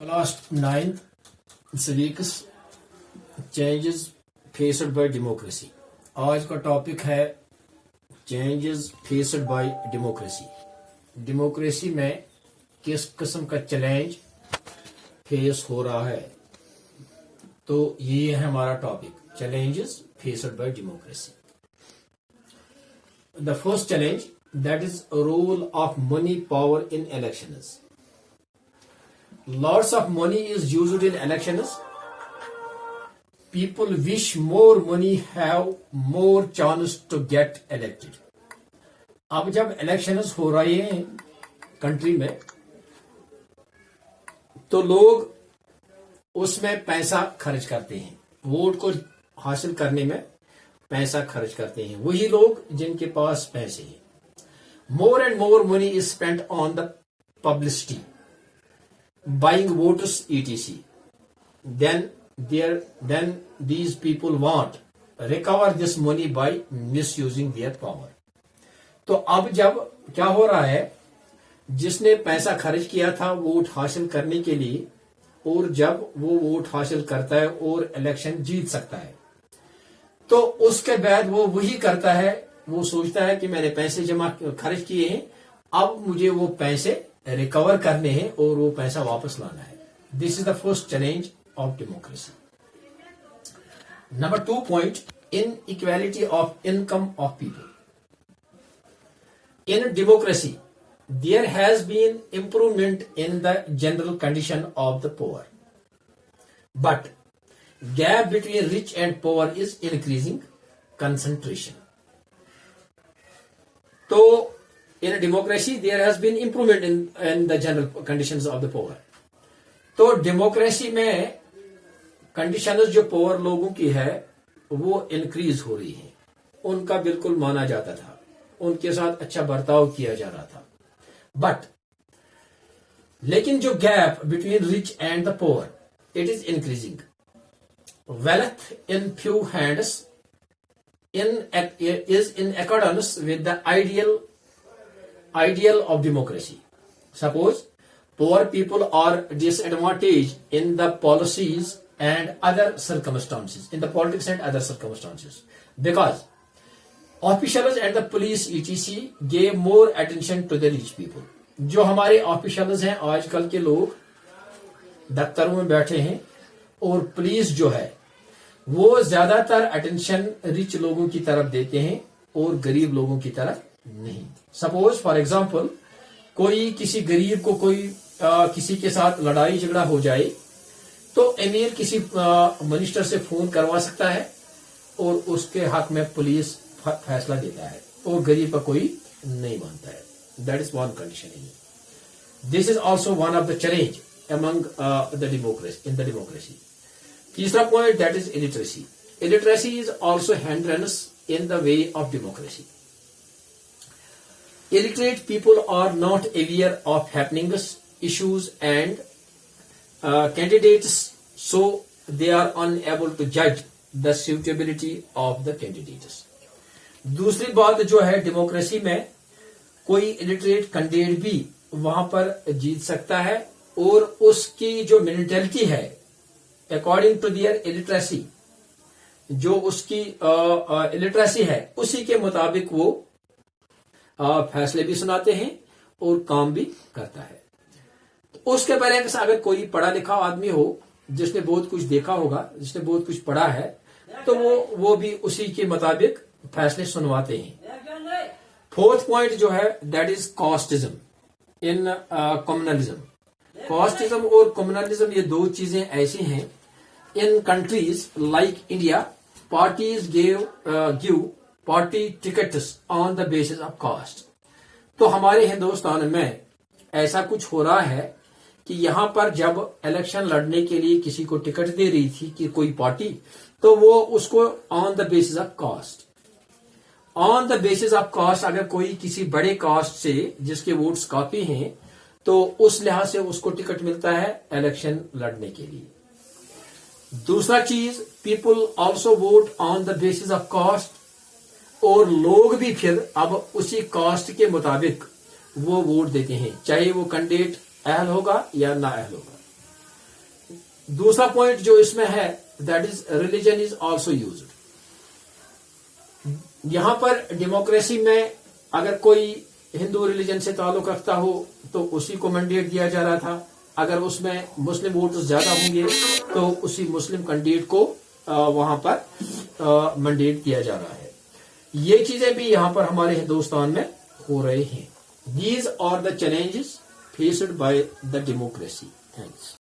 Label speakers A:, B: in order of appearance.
A: Class 9th civics changes faced by democracy। आज का topic है changes faced by democracy. Democracy में किस किस्म का चैलेंज फेस हो रहा है, तो ये है हमारा topic, challenges faced by democracy. The first challenge that is role of money power in elections. Lots of money is used in elections. People wish more money have more chance to get elected. अब जब elections हो रहे हैं country में, तो लोग उसमें पैसा खर्च करते हैं, वोट को हासिल करने में पैसा खर्च करते हैं वही लोग जिनके पास पैसे हैं। More and more money is spent on the publicity, buying voters etc. Then these people want recover this money by misusing their power। तो अब जब क्या हो रहा है, जिसने पैसा खर्च किया था वोट हासिल करने के लिए, और जब वो वोट हासिल करता है और इलेक्शन जीत सकता है, तो उसके बाद वो वही करता है, वो सोचता है कि मैंने पैसे जमा खर्च किए हैं, अब मुझे वो पैसे रिकवर करने हैं और वो पैसा वापस लाना है। This is the first challenge of democracy. Number 2 point, inequality of income of people. In democracy there has been improvement in the general condition of the poor, but gap between rich and poor is increasing concentration. तो in a democracy there has been improvement in the general conditions of the poor। तो democracy में conditions जो poor लोगों की है वो increase हो रही है, उनका बिल्कुल माना जाता था, उनके साथ अच्छा बर्ताव किया जा रहा था, बट लेकिन जो gap between rich and the poor it is increasing. Wealth in few hands is in accordance with the ideal of democracy। Suppose poor people are disadvantaged in the policies and other circumstances, in the politics and other circumstances, because officials and the police etc gave more attention to the rich people। जो हमारे officials हैं, आजकल के लोग दफ्तरों में बैठे हैं, और पुलिस जो है वो ज्यादातर अटेंशन रिच लोगों की तरफ देते हैं और गरीब लोगों की तरफ नहीं। सपोज फॉर एग्जाम्पल कोई किसी गरीब को किसी के साथ लड़ाई झगड़ा हो जाए, तो अमीर किसी मिनिस्टर से फोन करवा सकता है और उसके हक में पुलिस फैसला देता है, और गरीब का कोई नहीं मानता है। That is one condition. This is also one of the challenge among the democracy, in the democracy. तीसरा point that is illiteracy. Illiteracy is also hindrance in the way of democracy. Illiterate people are not aware of happenings, issues and candidates, so they are unable to judge the suitability of the candidates। दूसरी बात जो है, democracy में कोई illiterate candidate भी वहां पर जीत सकता है, और उसकी जो मेंटेलिटी है अकॉर्डिंग टू दियर इलिटरेसी, जो उसकी इलिटरेसी है उसी के मुताबिक वो फैसले भी सुनाते हैं और काम भी करता है। तो उसके बरक्स अगर कोई पढ़ा लिखा आदमी हो, जिसने बहुत कुछ देखा होगा, जिसने बहुत कुछ पढ़ा है, तो वो भी उसी के मुताबिक फैसले सुनवाते हैं। फोर्थ पॉइंट जो है that is casteism in communalism. Casteism और कम्युनलिज्म ये दो चीजें ऐसी हैं, in countries like India parties give party tickets on the basis of caste. तो हमारे हिंदुस्तान में ऐसा कुछ हो रहा है कि यहां पर जब इलेक्शन लड़ने के लिए किसी को टिकट दे रही थी कि कोई पार्टी, तो वो उसको on the basis of caste, on the basis of caste, अगर कोई किसी बड़े कास्ट से जिसके वोट्स काफी हैं, तो उस लिहाज से उसको टिकट मिलता है इलेक्शन लड़ने के लिए। दूसरा चीज, people also vote on the basis of caste, और लोग भी फिर अब उसी कास्ट के मुताबिक वो वोट देते हैं, चाहे वो कैंडिडेट अहल होगा या ना अहल होगा। दूसरा पॉइंट जो इसमें है, that is religion is also used. यहां पर डेमोक्रेसी में अगर कोई हिंदू रिलीजन से ताल्लुक रखता हो तो उसी को मैंडेट दिया जा रहा था, अगर उसमें मुस्लिम वोटर्स ज्यादा होंगे तो उसी मुस्लिम कैंडिडेट को वहां पर मैंडेट दिया जा रहा है। ये चीजें भी यहां पर हमारे हिंदुस्तान में हो रहे हैं। These are the challenges faced by the democracy. Thanks.